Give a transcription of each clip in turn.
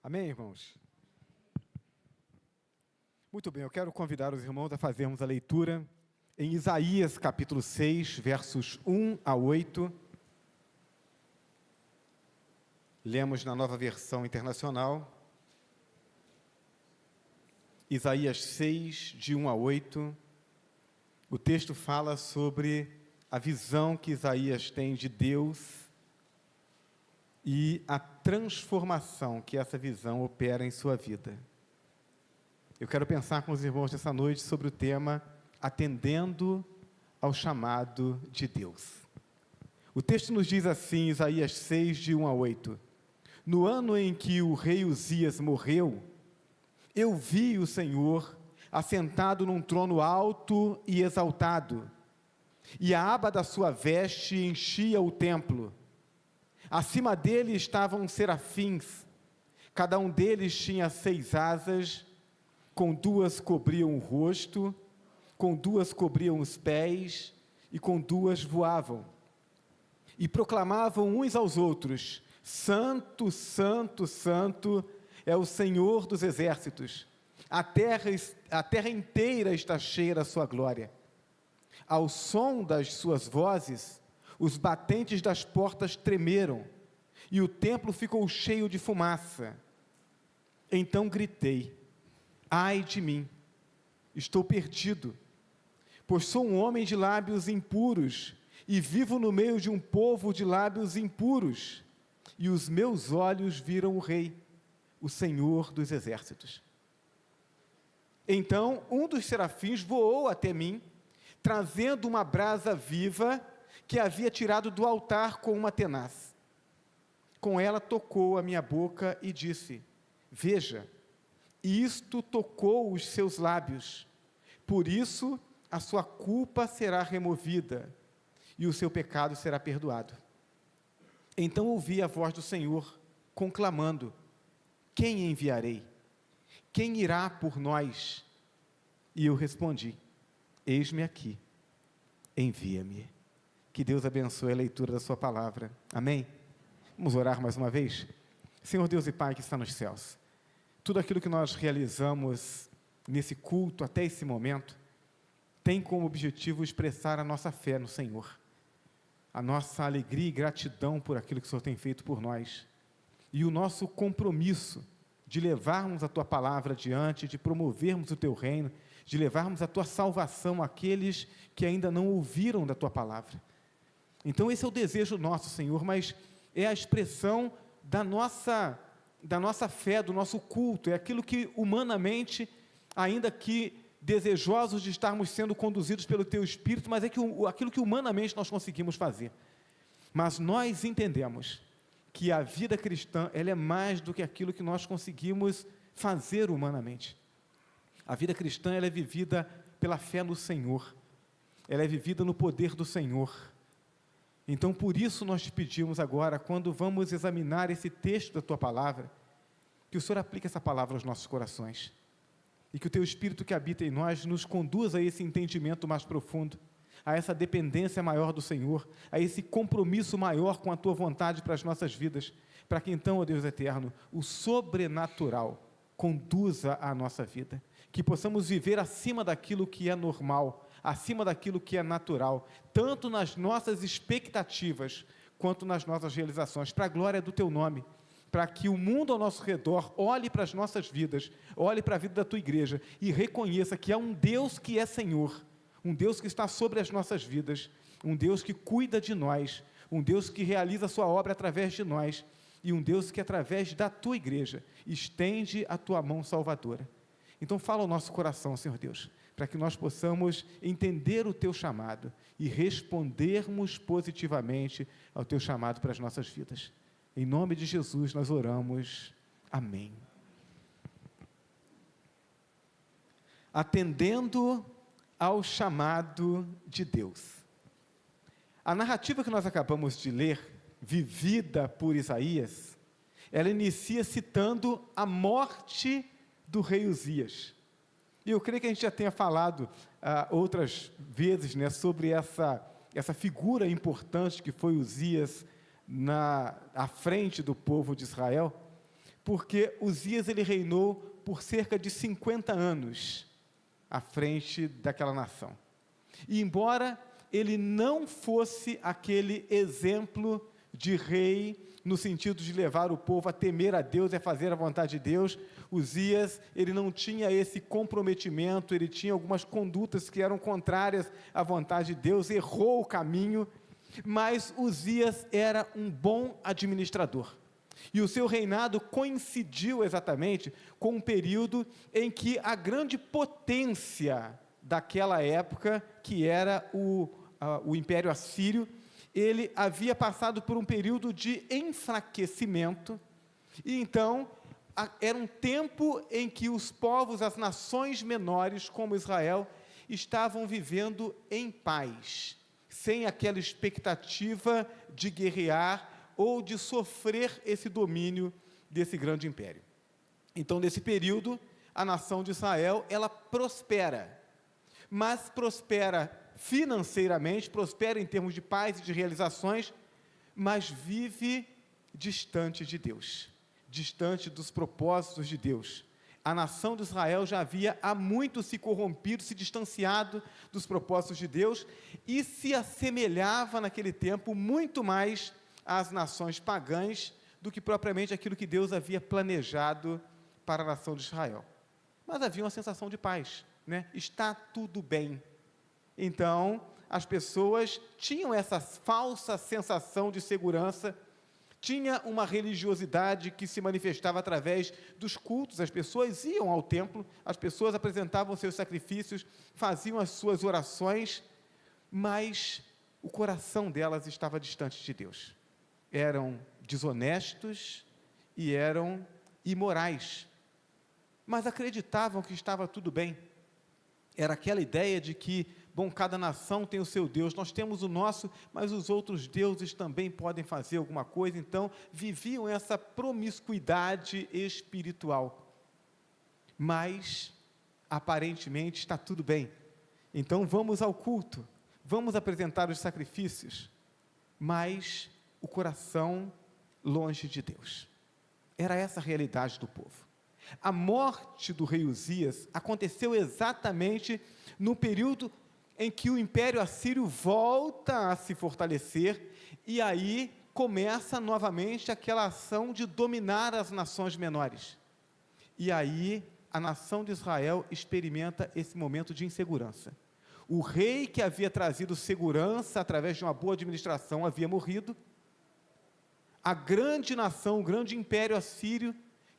Amém, irmãos? Muito bem, eu quero convidar os irmãos a fazermos a leitura em Isaías capítulo 6, versos 1 a 8. Lemos na Nova Versão Internacional. Isaías 6, de 1 a 8. O texto fala sobre a visão que Isaías tem de Deus e a transformação que essa visão opera em sua vida. Eu quero pensar com os irmãos nessa noite sobre o tema atendendo ao chamado de Deus. O texto nos diz assim, Isaías 6, de 1 a 8. No ano em que o rei Uzias morreu, eu vi o Senhor assentado num trono alto e exaltado, e a aba da sua veste enchia o templo. Acima dele estavam serafins, cada um deles tinha 6 asas, com 2 cobriam o rosto, com 2 cobriam os pés, e com 2 voavam. E proclamavam uns aos outros: Santo, Santo, Santo é o Senhor dos exércitos, a terra inteira está cheia da sua glória. Ao som das suas vozes, os batentes das portas tremeram, e o templo ficou cheio de fumaça. Então gritei: ai de mim, estou perdido, pois sou um homem de lábios impuros, e vivo no meio de um povo de lábios impuros, e os meus olhos viram o Rei, o Senhor dos exércitos. Então um dos serafins voou até mim, trazendo uma brasa viva, que havia tirado do altar com uma tenaz. Com ela tocou a minha boca e disse: veja, isto tocou os seus lábios, por isso a sua culpa será removida, e o seu pecado será perdoado. Então ouvi a voz do Senhor, conclamando: quem enviarei? Quem irá por nós? E eu respondi: eis-me aqui, envia-me. Que Deus abençoe a leitura da sua palavra. Amém? Vamos orar mais uma vez? Senhor Deus e Pai que está nos céus, tudo aquilo que nós realizamos nesse culto até esse momento, tem como objetivo expressar a nossa fé no Senhor, a nossa alegria e gratidão por aquilo que o Senhor tem feito por nós, e o nosso compromisso de levarmos a Tua palavra adiante, de promovermos o Teu reino, de levarmos a Tua salvação àqueles que ainda não ouviram da Tua palavra. Então esse é o desejo nosso, Senhor, mas é a expressão da nossa fé, do nosso culto, é aquilo que humanamente, ainda que desejosos de estarmos sendo conduzidos pelo Teu Espírito, mas é aquilo que humanamente nós conseguimos fazer. Mas nós entendemos que a vida cristã, ela é mais do que aquilo que nós conseguimos fazer humanamente. A vida cristã, ela é vivida pela fé no Senhor, ela é vivida no poder do Senhor. Então, por isso nós te pedimos agora, quando vamos examinar esse texto da Tua palavra, que o Senhor aplique essa palavra aos nossos corações, e que o Teu Espírito que habita em nós nos conduza a esse entendimento mais profundo, a essa dependência maior do Senhor, a esse compromisso maior com a Tua vontade para as nossas vidas, para que então, ó Deus eterno, o sobrenatural conduza a nossa vida, que possamos viver acima daquilo que é normal, acima daquilo que é natural, tanto nas nossas expectativas, quanto nas nossas realizações, para a glória do Teu nome, para que o mundo ao nosso redor olhe para as nossas vidas, olhe para a vida da Tua igreja, e reconheça que há um Deus que é Senhor, um Deus que está sobre as nossas vidas, um Deus que cuida de nós, um Deus que realiza a sua obra através de nós, e um Deus que através da Tua igreja, estende a Tua mão salvadora. Então fala ao nosso coração, Senhor Deus, para que nós possamos entender o Teu chamado e respondermos positivamente ao Teu chamado para as nossas vidas. Em nome de Jesus nós oramos. Amém. Atendendo ao chamado de Deus. A narrativa que nós acabamos de ler, vivida por Isaías, ela inicia citando a morte do rei Uzias. E eu creio que a gente já tenha falado outras vezes, né, sobre essa figura importante que foi Uzias à frente do povo de Israel, porque Uzias ele reinou por cerca de 50 anos à frente daquela nação. E embora ele não fosse aquele exemplo de rei, no sentido de levar o povo a temer a Deus e a fazer a vontade de Deus, Uzias, ele não tinha esse comprometimento, ele tinha algumas condutas que eram contrárias à vontade de Deus, errou o caminho, mas Uzias era um bom administrador. E o seu reinado coincidiu exatamente com um período em que a grande potência daquela época, que era o Império Assírio, ele havia passado por um período de enfraquecimento, e então era um tempo em que os povos, as nações menores, como Israel, estavam vivendo em paz, sem aquela expectativa de guerrear ou de sofrer esse domínio desse grande império. Então, nesse período, a nação de Israel, ela prospera, mas prospera financeiramente, prospera em termos de paz e de realizações, mas vive distante de Deus, distante dos propósitos de Deus. A nação de Israel já havia há muito se corrompido, se distanciado dos propósitos de Deus e se assemelhava naquele tempo muito mais às nações pagãs do que propriamente aquilo que Deus havia planejado para a nação de Israel. Mas havia uma sensação de paz, né? Está tudo bem. Então, as pessoas tinham essa falsa sensação de segurança, tinha uma religiosidade que se manifestava através dos cultos, as pessoas iam ao templo, as pessoas apresentavam seus sacrifícios, faziam as suas orações, mas o coração delas estava distante de Deus. Eram desonestos e eram imorais, mas acreditavam que estava tudo bem. Era aquela ideia de que, bom, cada nação tem o seu Deus, nós temos o nosso, mas os outros deuses também podem fazer alguma coisa, então viviam essa promiscuidade espiritual. Mas, aparentemente, está tudo bem. Então vamos ao culto, vamos apresentar os sacrifícios, mas o coração longe de Deus. Era essa a realidade do povo. A morte do rei Uzias aconteceu exatamente no período em que o Império Assírio volta a se fortalecer, e aí começa novamente aquela ação de dominar as nações menores. E aí a nação de Israel experimenta esse momento de insegurança. O rei que havia trazido segurança através de uma boa administração havia morrido. A grande nação, o grande Império Assírio,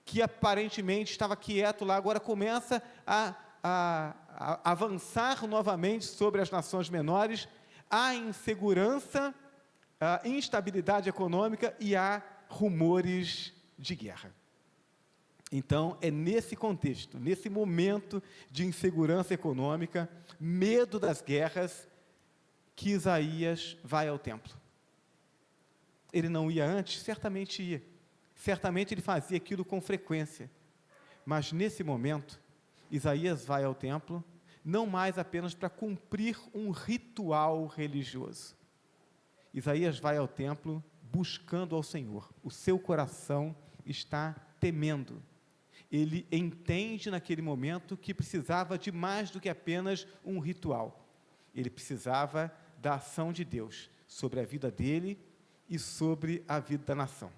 que aparentemente estava quieto lá, agora começa a avançar novamente sobre as nações menores. Há insegurança, há instabilidade econômica e há rumores de guerra. Então, é nesse contexto, nesse momento de insegurança econômica, medo das guerras, que Isaías vai ao templo. Ele não ia antes? Certamente ia. Certamente ele fazia aquilo com frequência, mas nesse momento, Isaías vai ao templo, não mais apenas para cumprir um ritual religioso. Isaías vai ao templo buscando ao Senhor, o seu coração está temendo, ele entende naquele momento que precisava de mais do que apenas um ritual, ele precisava da ação de Deus sobre a vida dele e sobre a vida da nação.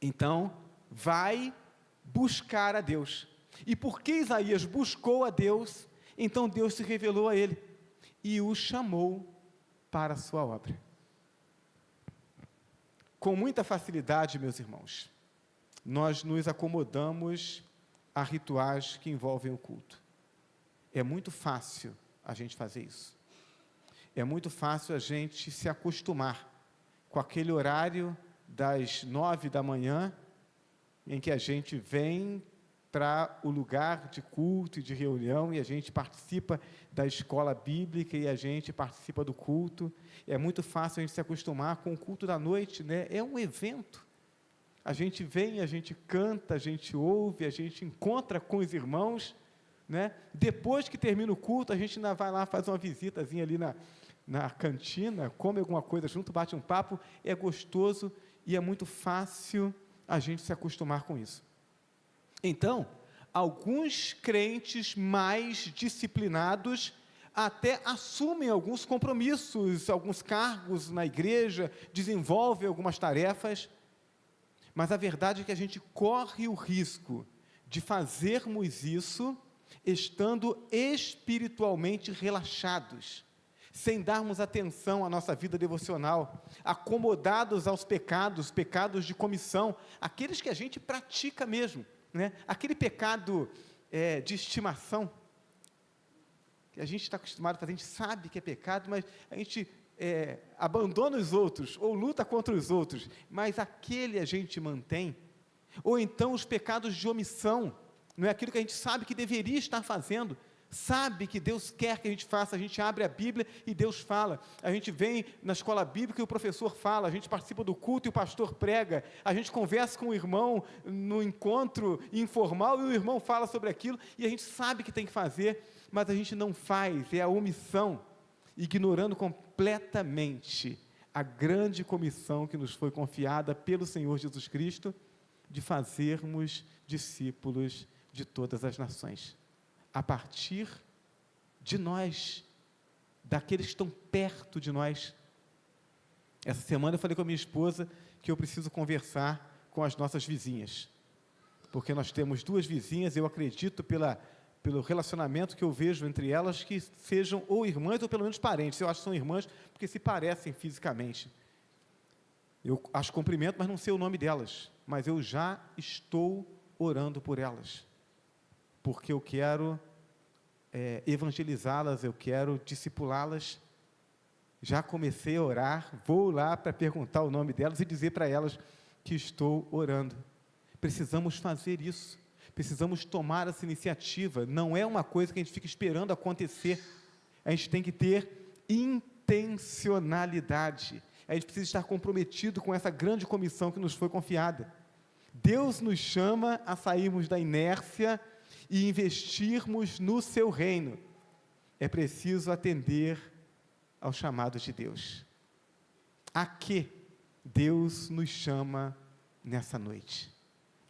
Então, vai buscar a Deus. E porque Isaías buscou a Deus, então Deus se revelou a ele e o chamou para a sua obra. Com muita facilidade, meus irmãos, nós nos acomodamos a rituais que envolvem o culto. É muito fácil a gente fazer isso. É muito fácil a gente se acostumar com aquele horário das 9 da manhã, em que a gente vem para o lugar de culto e de reunião, e a gente participa da escola bíblica, e a gente participa do culto. É muito fácil a gente se acostumar com o culto da noite, né? É um evento. A gente vem, a gente canta, a gente ouve, a gente encontra com os irmãos, né? Depois que termina o culto, a gente ainda vai lá, faz uma visitazinha ali na cantina, come alguma coisa junto, bate um papo, é gostoso, e é muito fácil a gente se acostumar com isso. Então, alguns crentes mais disciplinados até assumem alguns compromissos, alguns cargos na igreja, desenvolvem algumas tarefas, mas a verdade é que a gente corre o risco de fazermos isso estando espiritualmente relaxados, sem darmos atenção à nossa vida devocional, acomodados aos pecados, pecados de comissão, aqueles que a gente pratica mesmo, né? Aquele pecado de estimação, que a gente está acostumado a fazer, a gente sabe que é pecado, mas a gente abandona os outros, ou luta contra os outros, mas aquele a gente mantém. Ou então os pecados de omissão, não é aquilo que a gente sabe que deveria estar fazendo, sabe que Deus quer que a gente faça, a gente abre a Bíblia e Deus fala, a gente vem na escola bíblica e o professor fala, a gente participa do culto e o pastor prega, a gente conversa com o irmão no encontro informal e o irmão fala sobre aquilo, e a gente sabe que tem que fazer, mas a gente não faz, é a omissão, ignorando completamente a grande comissão que nos foi confiada pelo Senhor Jesus Cristo, de fazermos discípulos de todas as nações, a partir de nós, daqueles que estão perto de nós. Essa semana eu falei com a minha esposa que eu preciso conversar com as nossas vizinhas, porque nós temos 2 vizinhas, eu acredito pelo relacionamento que eu vejo entre elas, que sejam ou irmãs ou pelo menos parentes. Eu acho que são irmãs porque se parecem fisicamente. Eu as cumprimento, mas não sei o nome delas, mas eu já estou orando por elas, porque eu quero evangelizá-las, eu quero discipulá-las. Já comecei a orar, vou lá para perguntar o nome delas e dizer para elas que estou orando. Precisamos fazer isso, precisamos tomar essa iniciativa, não é uma coisa que a gente fica esperando acontecer, a gente tem que ter intencionalidade, a gente precisa estar comprometido com essa grande comissão que nos foi confiada. Deus nos chama a sairmos da inércia e investirmos no seu reino. É preciso atender ao chamado de Deus. A que Deus nos chama nessa noite?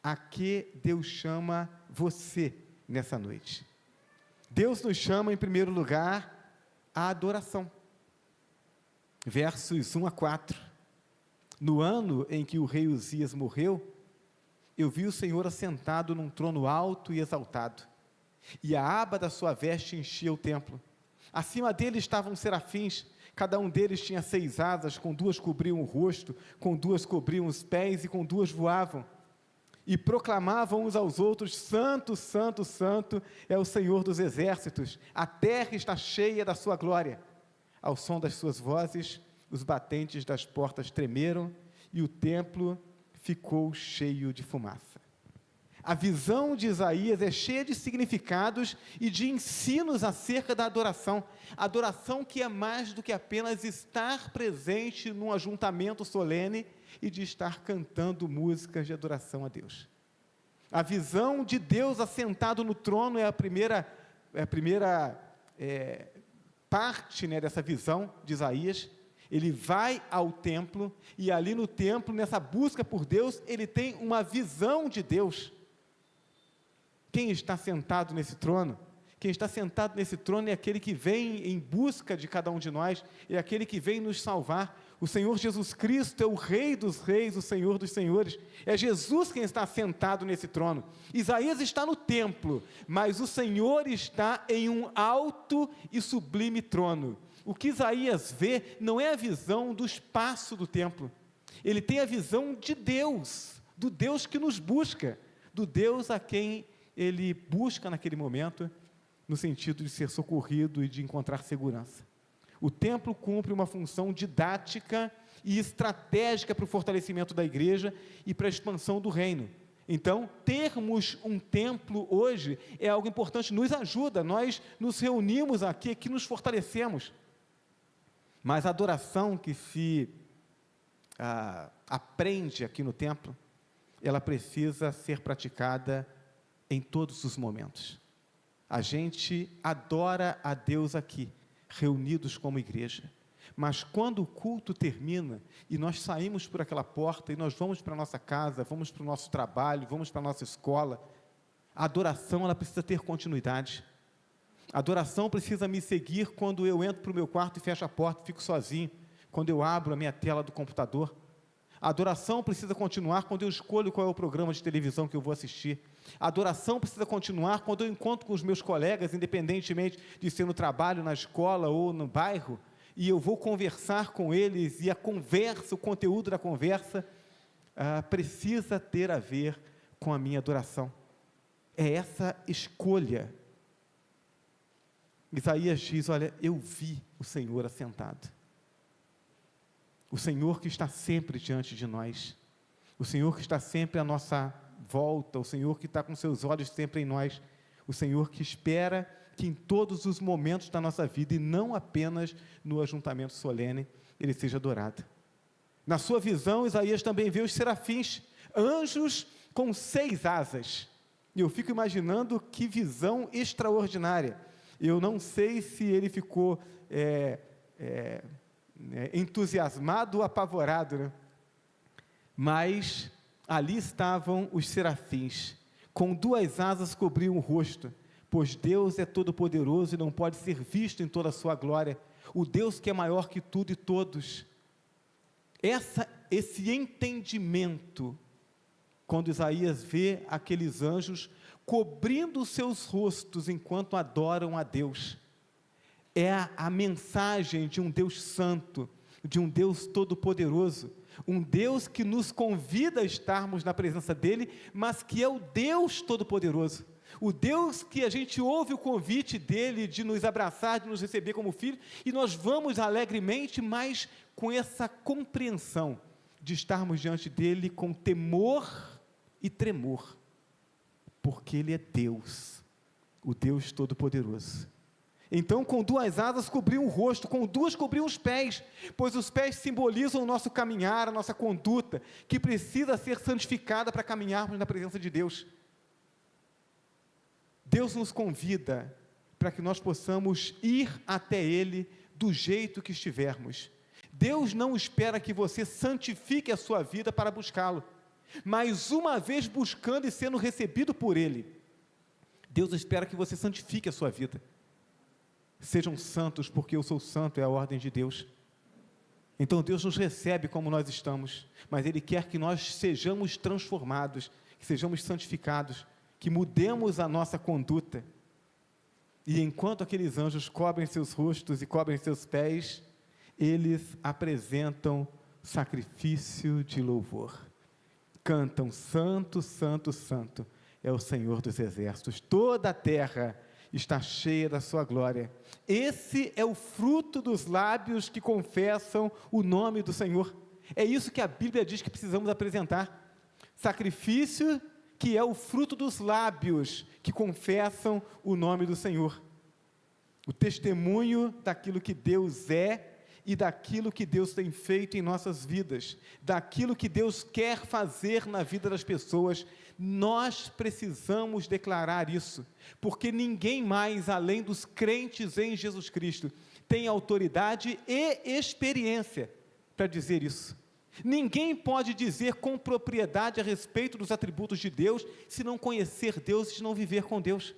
A que Deus chama você nessa noite? Deus nos chama, em primeiro lugar, à adoração. Versos 1 a 4. No ano em que o rei Uzias morreu, eu vi o Senhor assentado num trono alto e exaltado, e a aba da sua veste enchia o templo. Acima dele estavam serafins, cada um deles tinha 6 asas, com 2 cobriam o rosto, com 2 cobriam os pés, e com 2 voavam. E proclamavam uns aos outros: Santo, Santo, Santo é o Senhor dos exércitos, a terra está cheia da sua glória. Ao som das suas vozes, os batentes das portas tremeram, e o templo ficou cheio de fumaça. A visão de Isaías é cheia de significados e de ensinos acerca da adoração. Adoração que é mais do que apenas estar presente num ajuntamento solene e de estar cantando músicas de adoração a Deus. A visão de Deus assentado no trono é a primeira parte, né, dessa visão de Isaías. Ele vai ao templo, e ali no templo, nessa busca por Deus, ele tem uma visão de Deus. Quem está sentado nesse trono? Quem está sentado nesse trono é aquele que vem em busca de cada um de nós, é aquele que vem nos salvar. O Senhor Jesus Cristo é o Rei dos Reis, o Senhor dos Senhores. É Jesus quem está sentado nesse trono. Isaías está no templo, mas o Senhor está em um alto e sublime trono. O que Isaías vê não é a visão do espaço do templo, ele tem a visão de Deus, do Deus que nos busca, do Deus a quem ele busca naquele momento, no sentido de ser socorrido e de encontrar segurança. O templo cumpre uma função didática e estratégica para o fortalecimento da igreja e para a expansão do reino. Então, termos um templo hoje é algo importante, nos ajuda, nós nos reunimos aqui nos fortalecemos. Mas a adoração que se aprende aqui no templo, ela precisa ser praticada em todos os momentos. A gente adora a Deus aqui, reunidos como igreja, mas quando o culto termina e nós saímos por aquela porta e nós vamos para a nossa casa, vamos para o nosso trabalho, vamos para a nossa escola, A adoração, ela precisa ter continuidade. A adoração precisa me seguir quando eu entro para o meu quarto e fecho a porta e fico sozinho, quando eu abro a minha tela do computador. A adoração precisa continuar quando eu escolho qual é o programa de televisão que eu vou assistir. A adoração precisa continuar quando eu encontro com os meus colegas, independentemente de ser no trabalho, na escola ou no bairro, e eu vou conversar com eles, e a conversa, o conteúdo da conversa, precisa ter a ver com a minha adoração. É essa escolha. Isaías diz, olha, eu vi o Senhor assentado. O Senhor que está sempre diante de nós, o Senhor que está sempre à nossa volta, o Senhor que está com seus olhos sempre em nós, o Senhor que espera que em todos os momentos da nossa vida, e não apenas no ajuntamento solene, Ele seja adorado. Na sua visão, Isaías também vê os serafins, anjos com 6 asas, e eu fico imaginando que visão extraordinária. Eu não sei se ele ficou entusiasmado ou apavorado, né? Mas ali estavam os serafins, com 2 asas cobriam o rosto, pois Deus é todo-poderoso e não pode ser visto em toda a sua glória, o Deus que é maior que tudo e todos. Esse entendimento, quando Isaías vê aqueles anjos cobrindo os seus rostos enquanto adoram a Deus, é a mensagem de um Deus santo, de um Deus todo-poderoso, um Deus que nos convida a estarmos na presença dEle, mas que é o Deus todo-poderoso, o Deus que a gente ouve o convite dEle de nos abraçar, de nos receber como filho, e nós vamos alegremente, mas com essa compreensão de estarmos diante dEle com temor e tremor, porque Ele é Deus, o Deus todo-poderoso. Então, com 2 asas cobriam o rosto, com 2 cobriam os pés, pois os pés simbolizam o nosso caminhar, a nossa conduta, que precisa ser santificada para caminharmos na presença de Deus. Deus nos convida para que nós possamos ir até Ele do jeito que estivermos. Deus não espera que você santifique a sua vida para buscá-lo, mas uma vez buscando e sendo recebido por Ele, Deus espera que você santifique a sua vida. Sejam santos, porque eu sou santo, é a ordem de Deus. Então Deus nos recebe como nós estamos, mas Ele quer que nós sejamos transformados, que sejamos santificados, que mudemos a nossa conduta. E enquanto aqueles anjos cobrem seus rostos e cobrem seus pés, eles apresentam sacrifício de louvor. Cantam, santo, santo, santo, é o Senhor dos exércitos, toda a terra está cheia da sua glória. Esse é o fruto dos lábios que confessam o nome do Senhor. É isso que a Bíblia diz que precisamos apresentar. Sacrifício que é o fruto dos lábios que confessam o nome do Senhor. O testemunho daquilo que Deus é e daquilo que Deus tem feito em nossas vidas, daquilo que Deus quer fazer na vida das pessoas. Nós precisamos declarar isso, porque ninguém mais, além dos crentes em Jesus Cristo, tem autoridade e experiência para dizer isso. Ninguém pode dizer com propriedade a respeito dos atributos de Deus, se não conhecer Deus e se não viver com Deus.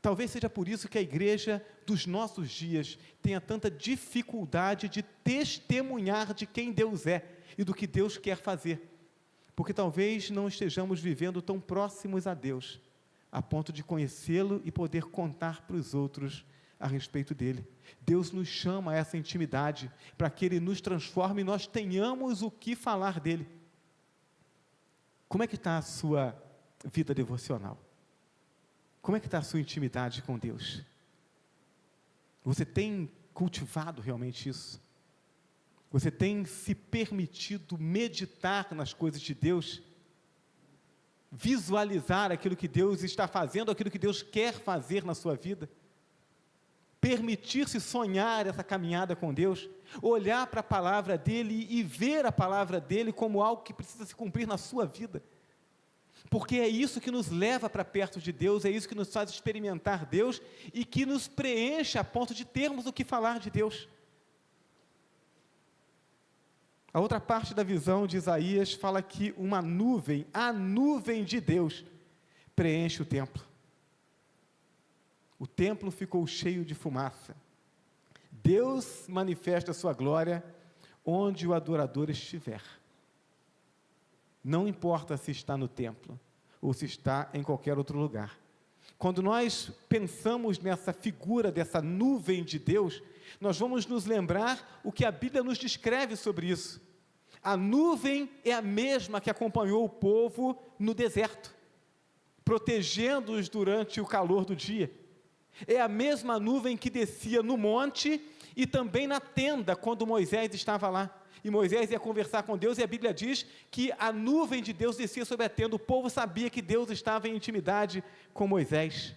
Talvez seja por isso que a igreja dos nossos dias tenha tanta dificuldade de testemunhar de quem Deus é e do que Deus quer fazer, porque talvez não estejamos vivendo tão próximos a Deus, a ponto de conhecê-lo e poder contar para os outros a respeito dele. Deus nos chama a essa intimidade, para que Ele nos transforme e nós tenhamos o que falar dele. Como é que está a sua vida devocional? Como é que está a sua intimidade com Deus? Você tem cultivado realmente isso? Você tem se permitido meditar nas coisas de Deus? Visualizar aquilo que Deus está fazendo, aquilo que Deus quer fazer na sua vida? Permitir-se sonhar essa caminhada com Deus? Olhar para a palavra dEle e ver a palavra dEle como algo que precisa se cumprir na sua vida? Porque é isso que nos leva para perto de Deus, é isso que nos faz experimentar Deus e que nos preenche a ponto de termos o que falar de Deus. A outra parte da visão de Isaías fala que uma nuvem, a nuvem de Deus, preenche o templo. O templo ficou cheio de fumaça. Deus manifesta a sua glória onde o adorador estiver. Não importa se está no templo ou se está em qualquer outro lugar. Quando nós pensamos nessa figura, dessa nuvem de Deus, nós vamos nos lembrar o que a Bíblia nos descreve sobre isso. A nuvem é a mesma que acompanhou o povo no deserto, protegendo-os durante o calor do dia. É a mesma nuvem que descia no monte e também na tenda, quando Moisés estava lá. E Moisés ia conversar com Deus, e a Bíblia diz que a nuvem de Deus descia sobre a tenda. O povo sabia que Deus estava em intimidade com Moisés.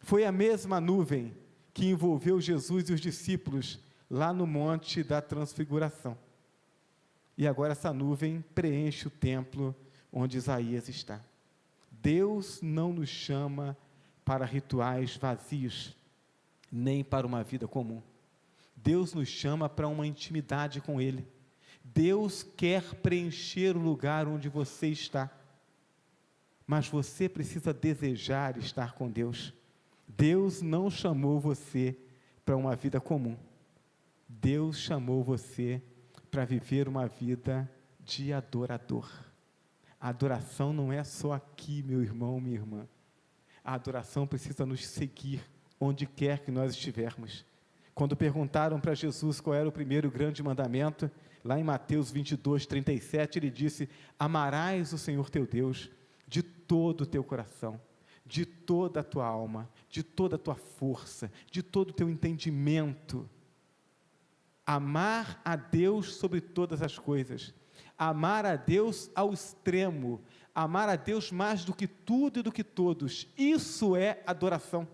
Foi a mesma nuvem que envolveu Jesus e os discípulos lá no Monte da Transfiguração. E agora essa nuvem preenche o templo onde Isaías está. Deus não nos chama para rituais vazios, nem para uma vida comum. Deus nos chama para uma intimidade com Ele. Deus quer preencher o lugar onde você está, mas você precisa desejar estar com Deus. Deus não chamou você para uma vida comum. Deus chamou você para viver uma vida de adorador. A adoração não é só aqui, meu irmão, minha irmã. A adoração precisa nos seguir onde quer que nós estivermos. Quando perguntaram para Jesus qual era o primeiro grande mandamento, lá em Mateus 22, 37, ele disse: amarás o Senhor teu Deus de todo o teu coração, de toda a tua alma, de toda a tua força, de todo o teu entendimento. Amar a Deus sobre todas as coisas, amar a Deus ao extremo, amar a Deus mais do que tudo e do que todos, isso é adoração.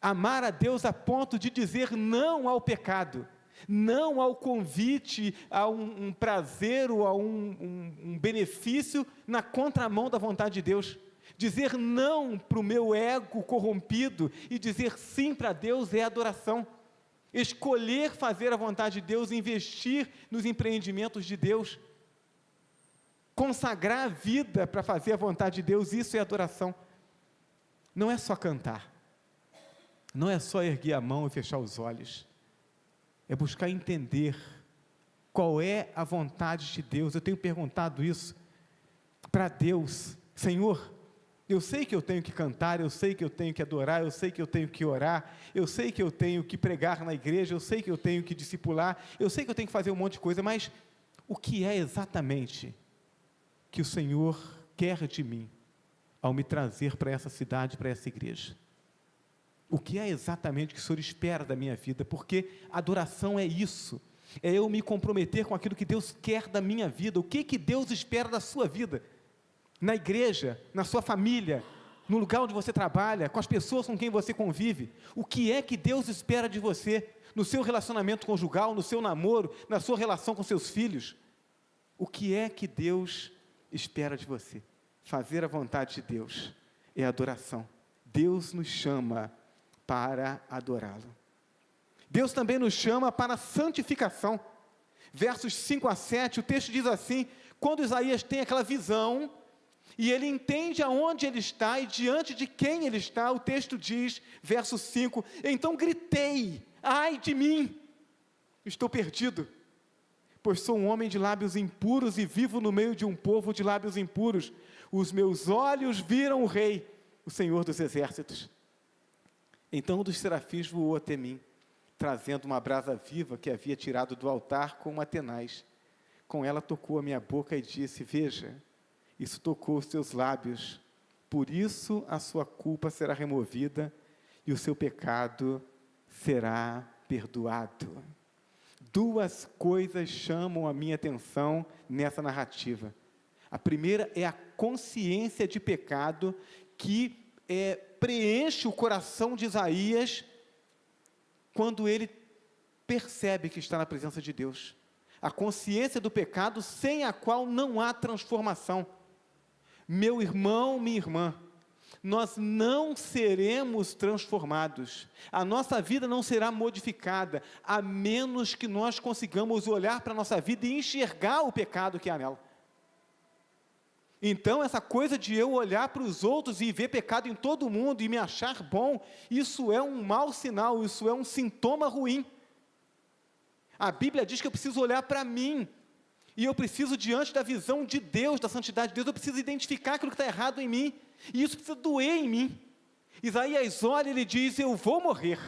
Amar a Deus a ponto de dizer não ao pecado, não ao convite, a um prazer ou a um benefício na contramão da vontade de Deus. Dizer não para o meu ego corrompido e dizer sim para Deus é adoração. Escolher fazer a vontade de Deus, investir nos empreendimentos de Deus, consagrar a vida para fazer a vontade de Deus, isso é adoração. Não é só cantar, não é só erguer a mão e fechar os olhos, é buscar entender qual é a vontade de Deus. Eu tenho perguntado isso para Deus: Senhor, eu sei que eu tenho que cantar, eu sei que eu tenho que adorar, eu sei que eu tenho que orar, eu sei que eu tenho que pregar na igreja, eu sei que eu tenho que discipular, eu sei que eu tenho que fazer um monte de coisa, mas o que é exatamente que o Senhor quer de mim ao me trazer para essa cidade, para essa igreja? O que é exatamente que o Senhor espera da minha vida? Porque adoração é isso, é eu me comprometer com aquilo que Deus quer da minha vida. O que Deus espera da sua vida? Na igreja, na sua família, no lugar onde você trabalha, com as pessoas com quem você convive. O que é que Deus espera de você, no seu relacionamento conjugal, no seu namoro, na sua relação com seus filhos? O que é que Deus espera de você? Fazer a vontade de Deus é adoração. Deus nos chama para adorá-lo. Deus também nos chama para a santificação. Versos 5 a 7, o texto diz assim: quando Isaías tem aquela visão, e ele entende aonde ele está e diante de quem ele está, o texto diz, verso 5, então gritei: ai de mim, estou perdido, pois sou um homem de lábios impuros e vivo no meio de um povo de lábios impuros. Os meus olhos viram o Rei, o Senhor dos exércitos. Então um dos serafins voou até mim, trazendo uma brasa viva que havia tirado do altar com uma tenaz. Com ela tocou a minha boca e disse: veja, isso tocou os seus lábios, por isso a sua culpa será removida e o seu pecado será perdoado. Duas coisas chamam a minha atenção nessa narrativa. A primeira é a consciência de pecado que preenche o coração de Isaías quando ele percebe que está na presença de Deus. A consciência do pecado sem a qual não há transformação. Meu irmão, minha irmã, nós não seremos transformados, a nossa vida não será modificada, a menos que nós consigamos olhar para a nossa vida e enxergar o pecado que há nela. Então, essa coisa de eu olhar para os outros e ver pecado em todo mundo e me achar bom, isso é um mau sinal, isso é um sintoma ruim. A Bíblia diz que eu preciso olhar para mim, e eu preciso, diante da visão de Deus, da santidade de Deus, eu preciso identificar aquilo que está errado em mim, e isso precisa doer em mim. Isaías olha e ele diz: eu vou morrer,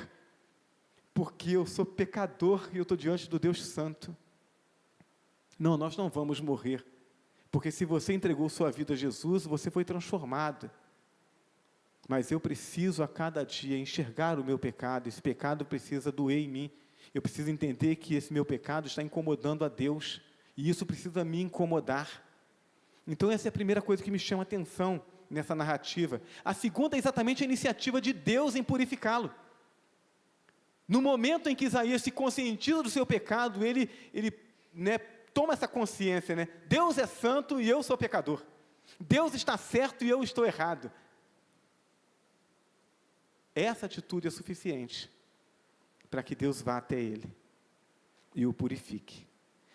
porque eu sou pecador e eu estou diante do Deus Santo. Não, nós não vamos morrer, porque se você entregou sua vida a Jesus, você foi transformado. Mas eu preciso a cada dia enxergar o meu pecado, esse pecado precisa doer em mim, eu preciso entender que esse meu pecado está incomodando a Deus, e isso precisa me incomodar. Então essa é a primeira coisa que me chama a atenção nessa narrativa. A segunda é exatamente a iniciativa de Deus em purificá-lo. No momento em que Isaías se conscientiza do seu pecado, ele toma essa consciência, Deus é santo e eu sou pecador. Deus está certo e eu estou errado. Essa atitude é suficiente para que Deus vá até ele e o purifique.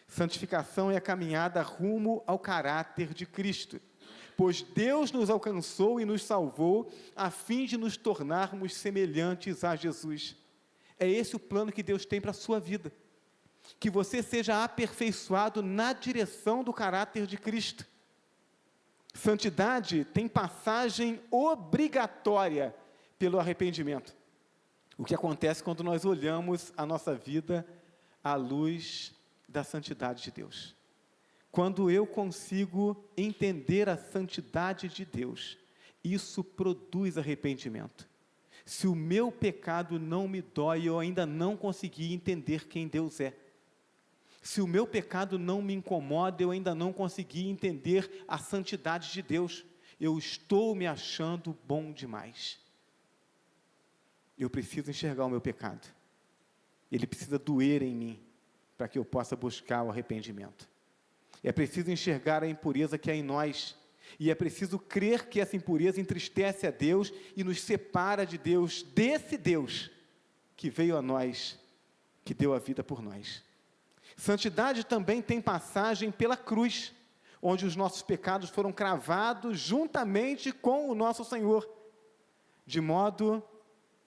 Santificação é a caminhada rumo ao caráter de Cristo, pois Deus nos alcançou e nos salvou a fim de nos tornarmos semelhantes a Jesus. É esse o plano que Deus tem para a sua vida, que você seja aperfeiçoado na direção do caráter de Cristo. Santidade tem passagem obrigatória pelo arrependimento. O que acontece quando nós olhamos a nossa vida à luz da santidade de Deus. Quando eu consigo entender a santidade de Deus, isso produz arrependimento. Se o meu pecado não me dói, eu ainda não consegui entender quem Deus é. Se o meu pecado não me incomoda, eu ainda não consegui entender a santidade de Deus. Eu estou me achando bom demais. Eu preciso enxergar o meu pecado. Ele precisa doer em mim, para que eu possa buscar o arrependimento. É preciso enxergar a impureza que há em nós, e é preciso crer que essa impureza entristece a Deus e nos separa de Deus, desse Deus que veio a nós, que deu a vida por nós. Santidade também tem passagem pela cruz, onde os nossos pecados foram cravados juntamente com o nosso Senhor, de modo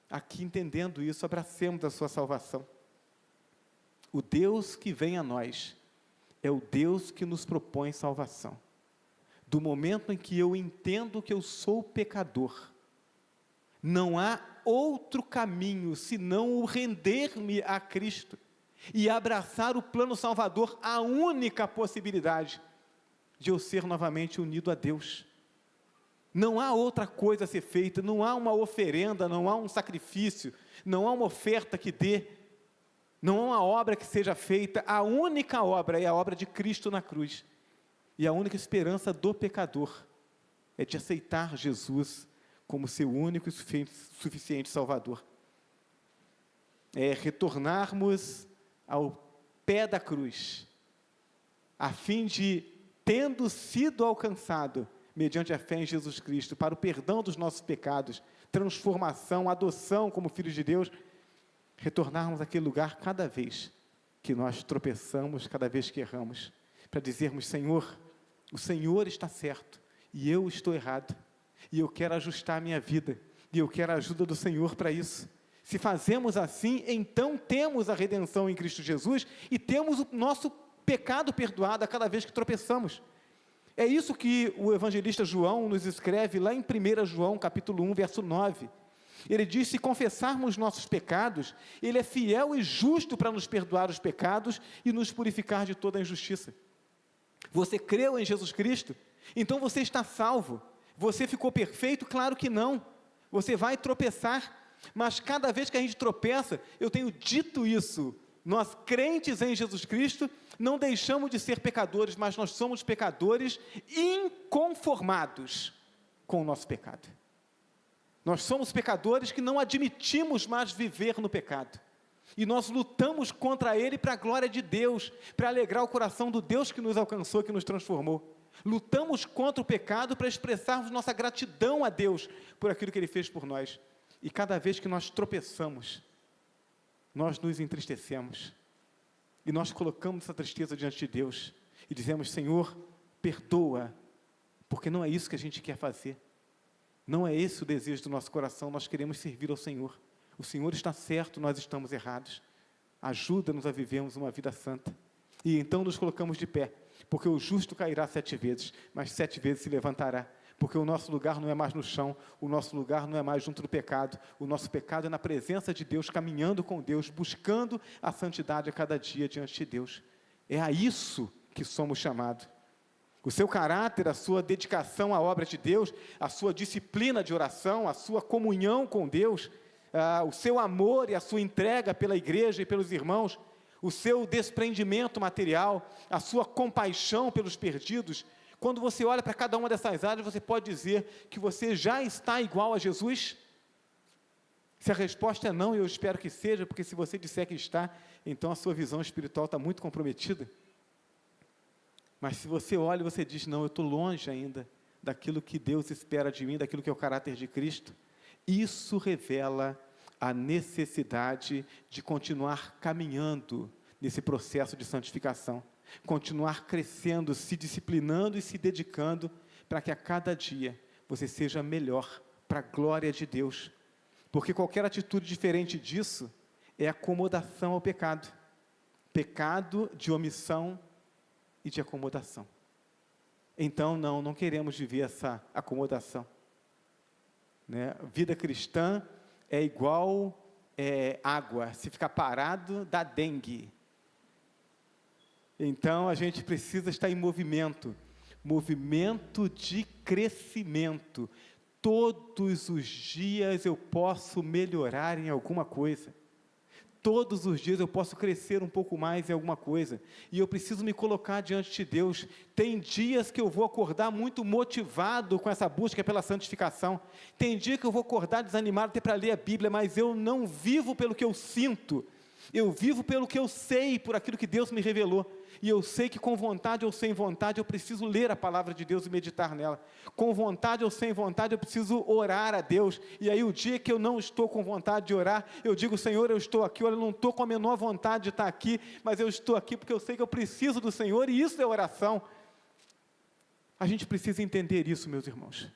a que, entendendo isso, abracemos a sua salvação. O Deus que vem a nós é o Deus que nos propõe salvação. Do momento em que eu entendo que eu sou pecador, não há outro caminho senão o render-me a Cristo e abraçar o plano salvador, a única possibilidade de eu ser novamente unido a Deus. Não há outra coisa a ser feita, não há uma oferenda, não há um sacrifício, não há uma oferta que dê, não há uma obra que seja feita. A única obra é a obra de Cristo na cruz, e a única esperança do pecador é de aceitar Jesus como seu único e suficiente Salvador. É retornarmos ao pé da cruz, a fim de, tendo sido alcançado, mediante a fé em Jesus Cristo, para o perdão dos nossos pecados, transformação, adoção como filhos de Deus, retornarmos àquele lugar cada vez que nós tropeçamos, cada vez que erramos, para dizermos: Senhor, o Senhor está certo, e eu estou errado, e eu quero ajustar a minha vida, e eu quero a ajuda do Senhor para isso. Se fazemos assim, então temos a redenção em Cristo Jesus, e temos o nosso pecado perdoado a cada vez que tropeçamos. É isso que o evangelista João nos escreve lá em 1 João, capítulo 1, verso 9. Ele diz: se confessarmos nossos pecados, Ele é fiel e justo para nos perdoar os pecados e nos purificar de toda a injustiça. Você creu em Jesus Cristo? Então você está salvo. Você ficou perfeito? Claro que não. Você vai tropeçar, mas cada vez que a gente tropeça, eu tenho dito isso, nós crentes em Jesus Cristo, não deixamos de ser pecadores, mas nós somos pecadores inconformados com o nosso pecado. Nós somos pecadores que não admitimos mais viver no pecado. E nós lutamos contra ele para a glória de Deus, para alegrar o coração do Deus que nos alcançou, que nos transformou. Lutamos contra o pecado para expressarmos nossa gratidão a Deus por aquilo que Ele fez por nós. E cada vez que nós tropeçamos, nós nos entristecemos. E nós colocamos essa tristeza diante de Deus e dizemos: Senhor, perdoa, porque não é isso que a gente quer fazer. Não é esse o desejo do nosso coração, nós queremos servir ao Senhor. O Senhor está certo, nós estamos errados. Ajuda-nos a vivermos uma vida santa. E então nos colocamos de pé, porque o justo cairá 7 vezes, mas 7 vezes se levantará. Porque o nosso lugar não é mais no chão, o nosso lugar não é mais junto do pecado, o nosso pecado é na presença de Deus, caminhando com Deus, buscando a santidade a cada dia diante de Deus. É a isso que somos chamados. O seu caráter, a sua dedicação à obra de Deus, a sua disciplina de oração, a sua comunhão com Deus, o seu amor e a sua entrega pela igreja e pelos irmãos, o seu desprendimento material, a sua compaixão pelos perdidos. Quando você olha para cada uma dessas áreas, você pode dizer que você já está igual a Jesus? Se a resposta é não, eu espero que seja, porque se você disser que está, então a sua visão espiritual está muito comprometida. Mas se você olha e você diz, não, eu estou longe ainda daquilo que Deus espera de mim, daquilo que é o caráter de Cristo, isso revela a necessidade de continuar caminhando nesse processo de santificação, continuar crescendo, se disciplinando e se dedicando para que a cada dia você seja melhor para a glória de Deus, porque qualquer atitude diferente disso é acomodação ao pecado, pecado de omissão e de acomodação. Então não queremos viver essa acomodação, né? Vida cristã é igual água, se ficar parado dá dengue. Então a gente precisa estar em movimento de crescimento. Todos os dias eu posso melhorar em alguma coisa. Todos os dias eu posso crescer um pouco mais em alguma coisa. E eu preciso me colocar diante de Deus. Tem dias que eu vou acordar muito motivado com essa busca pela santificação. Tem dia que eu vou acordar desanimado até para ler a Bíblia, mas eu não vivo pelo que eu sinto. Eu vivo pelo que eu sei, por aquilo que Deus me revelou. E eu sei que com vontade ou sem vontade eu preciso ler a palavra de Deus e meditar nela. Com vontade ou sem vontade eu preciso orar a Deus. E aí o dia que eu não estou com vontade de orar, eu digo, Senhor, eu estou aqui, olha, eu não estou com a menor vontade de estar aqui, mas eu estou aqui porque eu sei que eu preciso do Senhor, e isso é oração. A gente precisa entender isso, meus irmãos.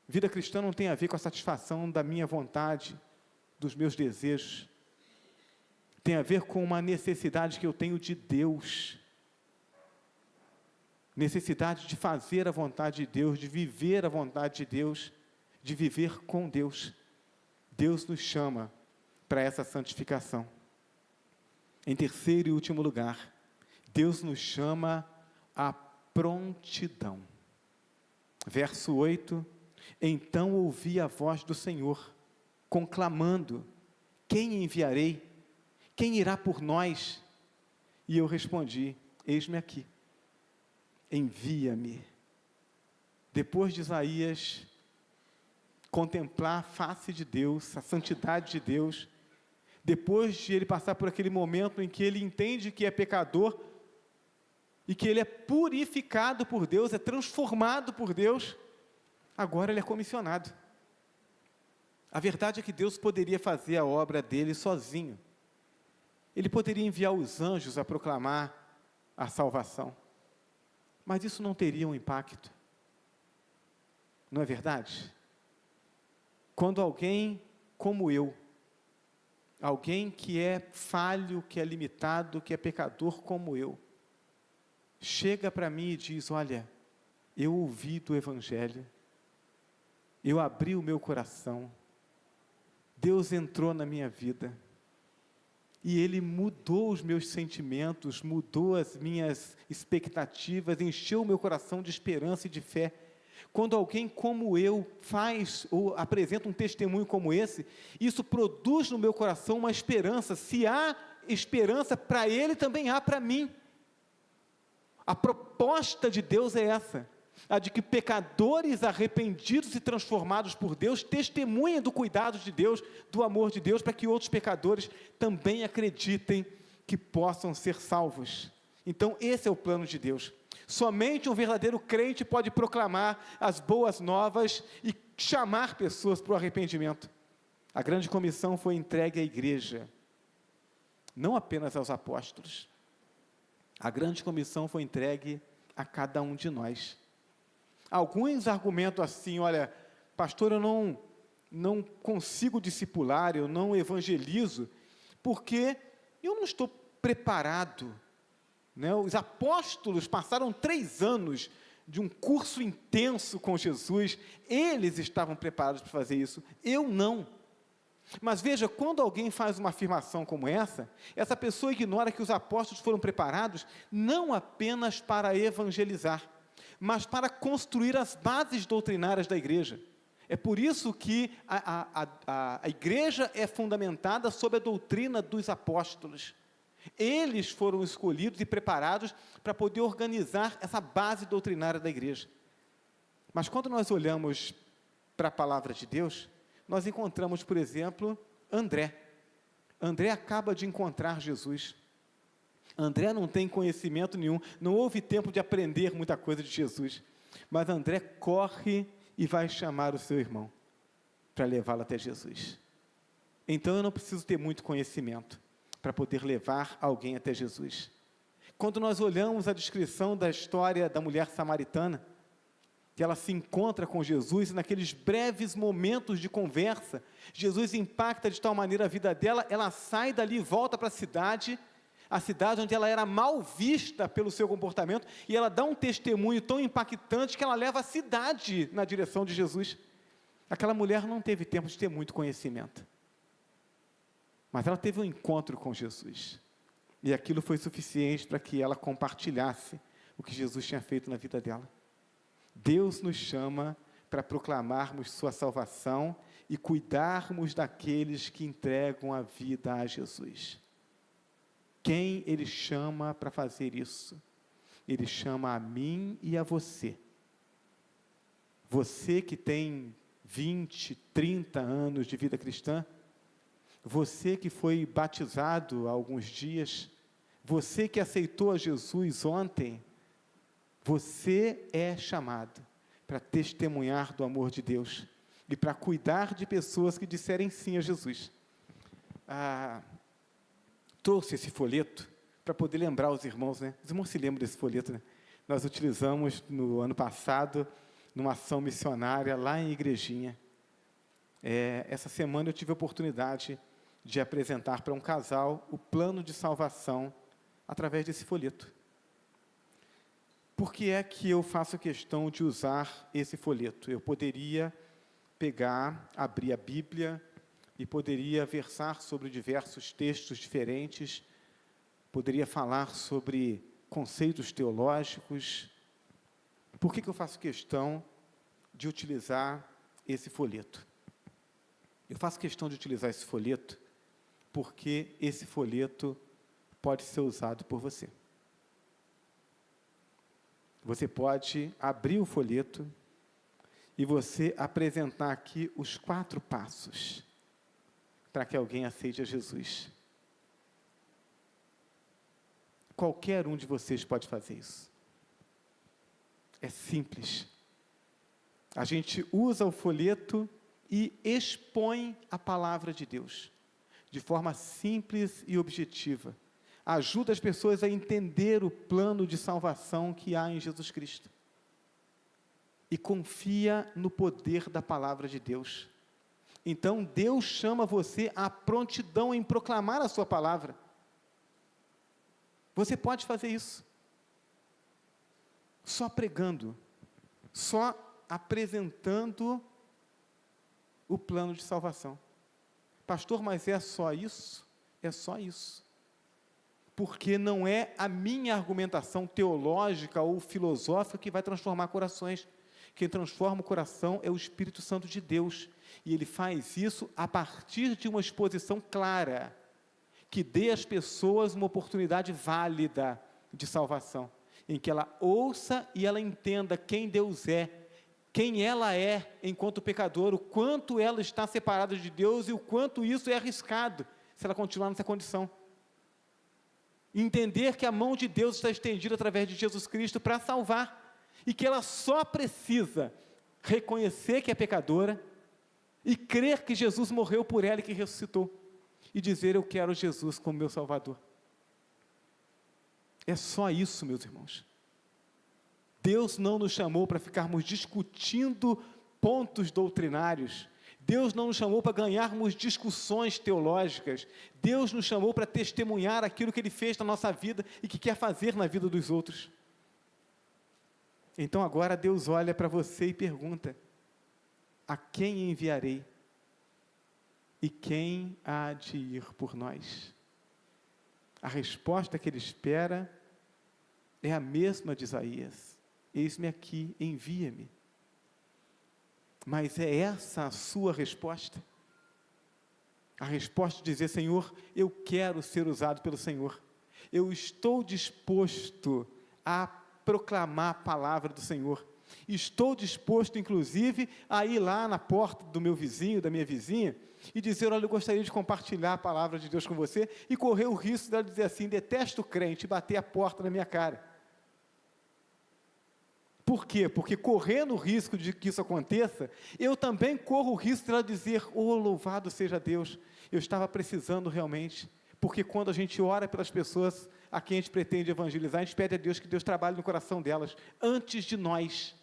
Vida cristã não tem a ver com a satisfação da minha vontade, dos meus desejos. Tem a ver com uma necessidade que eu tenho de Deus, necessidade de fazer a vontade de Deus, de viver a vontade de Deus, de viver com Deus. Deus nos chama para essa santificação. Em terceiro e último lugar, Deus nos chama à prontidão. Verso 8, então ouvi a voz do Senhor, conclamando, quem enviarei? Quem irá por nós? E eu respondi, eis-me aqui, envia-me. Depois de Isaías contemplar a face de Deus, a santidade de Deus, depois de ele passar por aquele momento em que ele entende que é pecador, e que ele é purificado por Deus, é transformado por Deus, agora ele é comissionado. A verdade é que Deus poderia fazer a obra dele sozinho. Ele poderia enviar os anjos a proclamar a salvação, mas isso não teria um impacto. Não é verdade? Quando alguém como eu, alguém que é falho, que é limitado, que é pecador como eu, chega para mim e diz, olha, eu ouvi do Evangelho, eu abri o meu coração, Deus entrou na minha vida, e Ele mudou os meus sentimentos, mudou as minhas expectativas, encheu o meu coração de esperança e de fé. Quando alguém como eu faz ou apresenta um testemunho como esse, isso produz no meu coração uma esperança. Se há esperança para ele, também há para mim. A proposta de Deus é essa, a de que pecadores arrependidos e transformados por Deus testemunhem do cuidado de Deus, do amor de Deus, para que outros pecadores também acreditem que possam ser salvos. Então esse é o plano de Deus. Somente um verdadeiro crente pode proclamar as boas novas e chamar pessoas para o arrependimento. A grande comissão foi entregue à igreja, não apenas aos apóstolos. A grande comissão foi entregue a cada um de nós. Alguns argumentam assim: olha, pastor, eu não consigo discipular, eu não evangelizo, porque eu não estou preparado, né? Os apóstolos passaram 3 anos de um curso intenso com Jesus, eles estavam preparados para fazer isso, eu não. Mas veja, quando alguém faz uma afirmação como essa pessoa ignora que os apóstolos foram preparados não apenas para evangelizar, mas para construir as bases doutrinárias da igreja. É por isso que a igreja é fundamentada sob a doutrina dos apóstolos. Eles foram escolhidos e preparados para poder organizar essa base doutrinária da igreja. Mas quando nós olhamos para a palavra de Deus, nós encontramos, por exemplo, André. André acaba de encontrar Jesus. André não tem conhecimento nenhum, não houve tempo de aprender muita coisa de Jesus. Mas André corre e vai chamar o seu irmão para levá-lo até Jesus. Então eu não preciso ter muito conhecimento para poder levar alguém até Jesus. Quando nós olhamos a descrição da história da mulher samaritana, que ela se encontra com Jesus, e naqueles breves momentos de conversa, Jesus impacta de tal maneira a vida dela, ela sai dali e volta para a cidade onde ela era mal vista pelo seu comportamento, e ela dá um testemunho tão impactante que ela leva a cidade na direção de Jesus. Aquela mulher não teve tempo de ter muito conhecimento, mas ela teve um encontro com Jesus, e aquilo foi suficiente para que ela compartilhasse o que Jesus tinha feito na vida dela. Deus nos chama para proclamarmos sua salvação e cuidarmos daqueles que entregam a vida a Jesus. Quem Ele chama para fazer isso? Ele chama a mim e a você. Você que tem 20, 30 anos de vida cristã, você que foi batizado há alguns dias, você que aceitou a Jesus ontem, você é chamado para testemunhar do amor de Deus e para cuidar de pessoas que disserem sim a Jesus. Trouxe esse folheto para poder lembrar os irmãos, né? Os irmãos se lembram desse folheto, né? Nós utilizamos no ano passado, numa ação missionária lá em Igrejinha. Essa semana eu tive a oportunidade de apresentar para um casal o plano de salvação através desse folheto. Por que é que eu faço questão de usar esse folheto? Eu poderia pegar, abrir a Bíblia e poderia versar sobre diversos textos diferentes, poderia falar sobre conceitos teológicos. Por que eu faço questão de utilizar esse folheto? Eu faço questão de utilizar esse folheto porque esse folheto pode ser usado por você. Você pode abrir o folheto e você apresentar aqui os 4 passos para que alguém aceite a Jesus. Qualquer um de vocês pode fazer isso. É simples. A gente usa o folheto e expõe a palavra de Deus de forma simples e objetiva. Ajuda as pessoas a entender o plano de salvação que há em Jesus Cristo. E confia no poder da palavra de Deus. Então, Deus chama você à prontidão em proclamar a sua palavra. Você pode fazer isso. Só pregando, só apresentando o plano de salvação. Pastor, mas é só isso? É só isso. Porque não é a minha argumentação teológica ou filosófica que vai transformar corações. Quem transforma o coração é o Espírito Santo de Deus. E Ele faz isso a partir de uma exposição clara, que dê às pessoas uma oportunidade válida de salvação, em que ela ouça e ela entenda quem Deus é, quem ela é enquanto pecador, o quanto ela está separada de Deus e o quanto isso é arriscado, se ela continuar nessa condição. Entender que a mão de Deus está estendida através de Jesus Cristo para salvar, e que ela só precisa reconhecer que é pecadora, e crer que Jesus morreu por ela e que ressuscitou, e dizer: eu quero Jesus como meu Salvador. É só isso, meus irmãos. Deus não nos chamou para ficarmos discutindo pontos doutrinários. Deus não nos chamou para ganharmos discussões teológicas. Deus nos chamou para testemunhar aquilo que Ele fez na nossa vida e que quer fazer na vida dos outros. Então agora Deus olha para você e pergunta: a quem enviarei? E quem há de ir por nós? A resposta que ele espera é a mesma de Isaías: eis-me aqui, envia-me. Mas é essa a sua resposta? A resposta de dizer: Senhor, eu quero ser usado pelo Senhor, eu estou disposto a proclamar a palavra do Senhor, estou disposto inclusive a ir lá na porta do meu vizinho, da minha vizinha, e dizer: olha, eu gostaria de compartilhar a palavra de Deus com você, e correr o risco dela dizer assim: detesto o crente, e bater a porta na minha cara. Por quê? Porque correndo o risco de que isso aconteça, eu também corro o risco dela dizer: oh, louvado seja Deus, eu estava precisando realmente. Porque quando a gente ora pelas pessoas a quem a gente pretende evangelizar, a gente pede a Deus que Deus trabalhe no coração delas, antes de nós.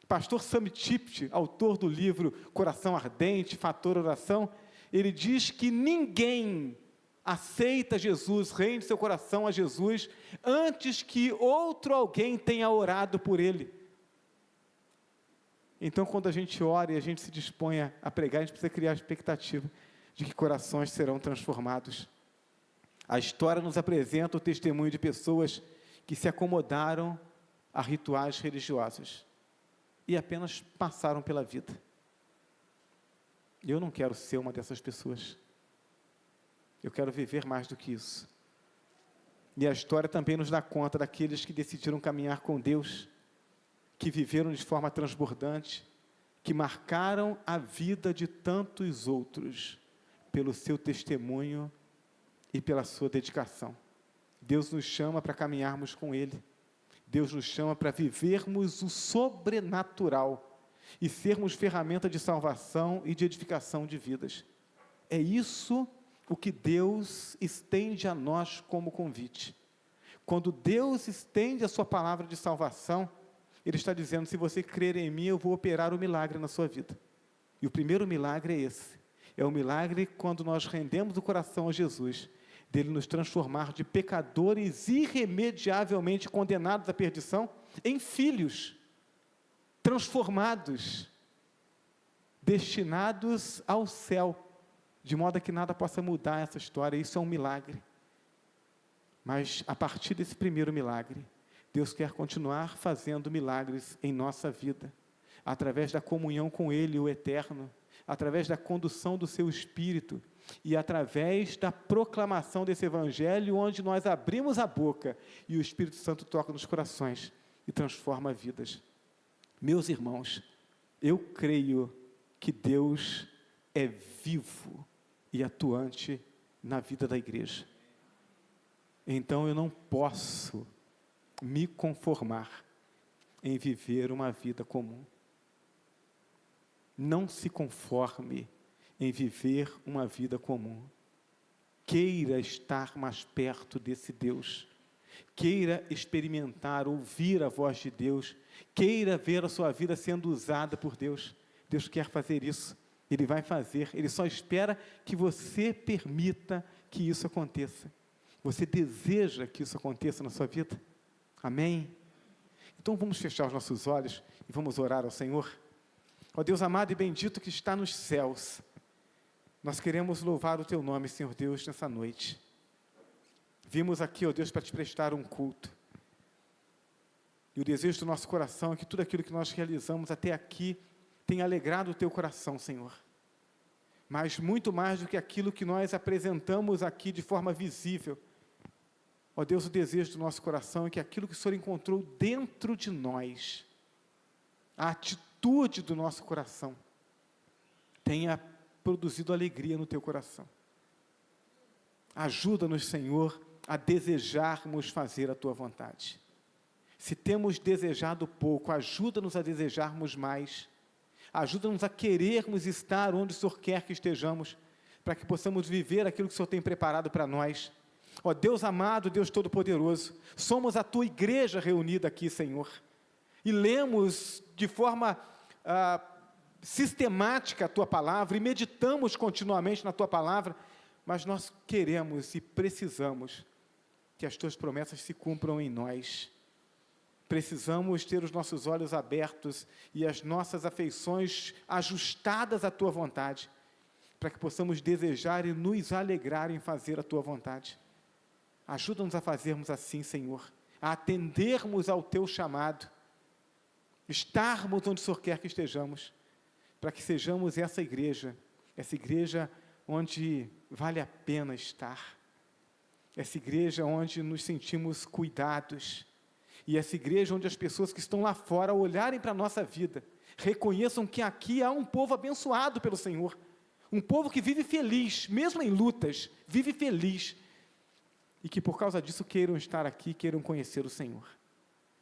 Pastor Sam Tipt, autor do livro Coração Ardente, Fator Oração, ele diz que ninguém aceita Jesus, rende seu coração a Jesus, antes que outro alguém tenha orado por ele. Então, quando a gente ora e a gente se dispõe a pregar, a gente precisa criar a expectativa de que corações serão transformados. A história nos apresenta o testemunho de pessoas que se acomodaram a rituais religiosos e apenas passaram pela vida. Eu não quero ser uma dessas pessoas. Eu quero viver mais do que isso. E a história também nos dá conta daqueles que decidiram caminhar com Deus, que viveram de forma transbordante, que marcaram a vida de tantos outros pelo seu testemunho e pela sua dedicação. Deus nos chama para caminharmos com Ele. Deus nos chama para vivermos o sobrenatural e sermos ferramenta de salvação e de edificação de vidas. É isso o que Deus estende a nós como convite. Quando Deus estende a sua palavra de salvação, Ele está dizendo: se você crer em mim, eu vou operar o milagre na sua vida. E o primeiro milagre é esse. É o milagre quando nós rendemos o coração a Jesus, dele nos transformar de pecadores irremediavelmente condenados à perdição, em filhos, transformados, destinados ao céu, de modo que nada possa mudar essa história. Isso é um milagre. Mas a partir desse primeiro milagre, Deus quer continuar fazendo milagres em nossa vida, através da comunhão com Ele, o Eterno, através da condução do seu Espírito, e através da proclamação desse Evangelho, onde nós abrimos a boca, e o Espírito Santo toca nos corações, e transforma vidas. Meus irmãos, eu creio que Deus é vivo e atuante na vida da igreja. Então eu não posso me conformar em viver uma vida comum. Não se conforme em viver uma vida comum. Queira estar mais perto desse Deus. Queira experimentar, ouvir a voz de Deus. Queira ver a sua vida sendo usada por Deus. Deus quer fazer isso. Ele vai fazer. Ele só espera que você permita que isso aconteça. Você deseja que isso aconteça na sua vida? Amém? Então vamos fechar os nossos olhos e vamos orar ao Senhor. Ó Deus amado e bendito que está nos céus, nós queremos louvar o Teu nome, Senhor Deus, nessa noite. Vimos aqui, ó Deus, para Te prestar um culto. E o desejo do nosso coração é que tudo aquilo que nós realizamos até aqui tenha alegrado o Teu coração, Senhor. Mas muito mais do que aquilo que nós apresentamos aqui de forma visível. Ó Deus, o desejo do nosso coração é que aquilo que o Senhor encontrou dentro de nós, a atitude do nosso coração, tenha produzido alegria no Teu coração. Ajuda-nos, Senhor, a desejarmos fazer a Tua vontade. Se temos desejado pouco, ajuda-nos a desejarmos mais. Ajuda-nos a querermos estar onde o Senhor quer que estejamos, para que possamos viver aquilo que o Senhor tem preparado para nós. Ó Deus amado, Deus Todo-Poderoso, somos a Tua igreja reunida aqui, Senhor. e lemos de forma sistemática a Tua palavra, e meditamos continuamente na Tua palavra, mas nós queremos e precisamos que as Tuas promessas se cumpram em nós. Precisamos ter os nossos olhos abertos e as nossas afeições ajustadas à Tua vontade, para que possamos desejar e nos alegrar em fazer a Tua vontade. Ajuda-nos a fazermos assim, Senhor, a atendermos ao Teu chamado, estarmos onde o Senhor quer que estejamos, para que sejamos essa igreja onde vale a pena estar, essa igreja onde nos sentimos cuidados, e essa igreja onde as pessoas que estão lá fora, ao olharem para a nossa vida, reconheçam que aqui há um povo abençoado pelo Senhor, um povo que vive feliz, mesmo em lutas, vive feliz, e que por causa disso queiram estar aqui, queiram conhecer o Senhor.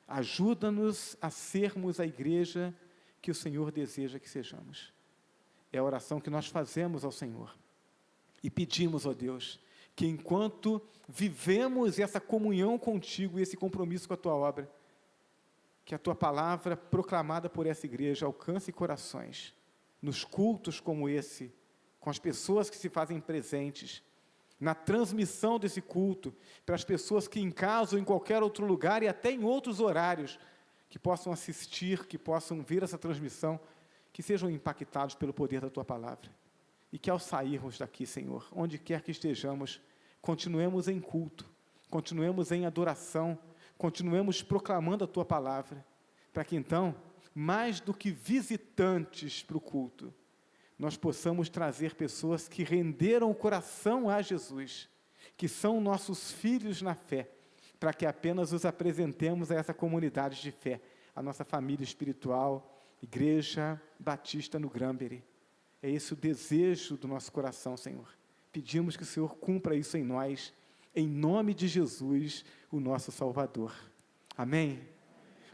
Ajuda-nos a sermos a igreja que o Senhor deseja que sejamos. É a oração que nós fazemos ao Senhor, e pedimos, ó Deus, que enquanto vivemos essa comunhão contigo, e esse compromisso com a Tua obra, que a Tua palavra proclamada por essa igreja alcance corações, nos cultos como esse, com as pessoas que se fazem presentes, na transmissão desse culto, para as pessoas que em casa ou em qualquer outro lugar, e até em outros horários, que possam assistir, que possam ver essa transmissão, que sejam impactados pelo poder da Tua palavra. E que ao sairmos daqui, Senhor, onde quer que estejamos, continuemos em culto, continuemos em adoração, continuemos proclamando a Tua palavra, para que então, mais do que visitantes para o culto, nós possamos trazer pessoas que renderam o coração a Jesus, que são nossos filhos na fé, para que apenas os apresentemos a essa comunidade de fé, a nossa família espiritual, Igreja Batista no Granbury. É esse o desejo do nosso coração, Senhor. Pedimos que o Senhor cumpra isso em nós, em nome de Jesus, o nosso Salvador. Amém?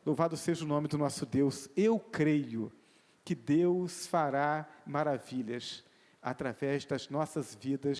Louvado seja o nome do nosso Deus. Eu creio que Deus fará maravilhas através das nossas vidas,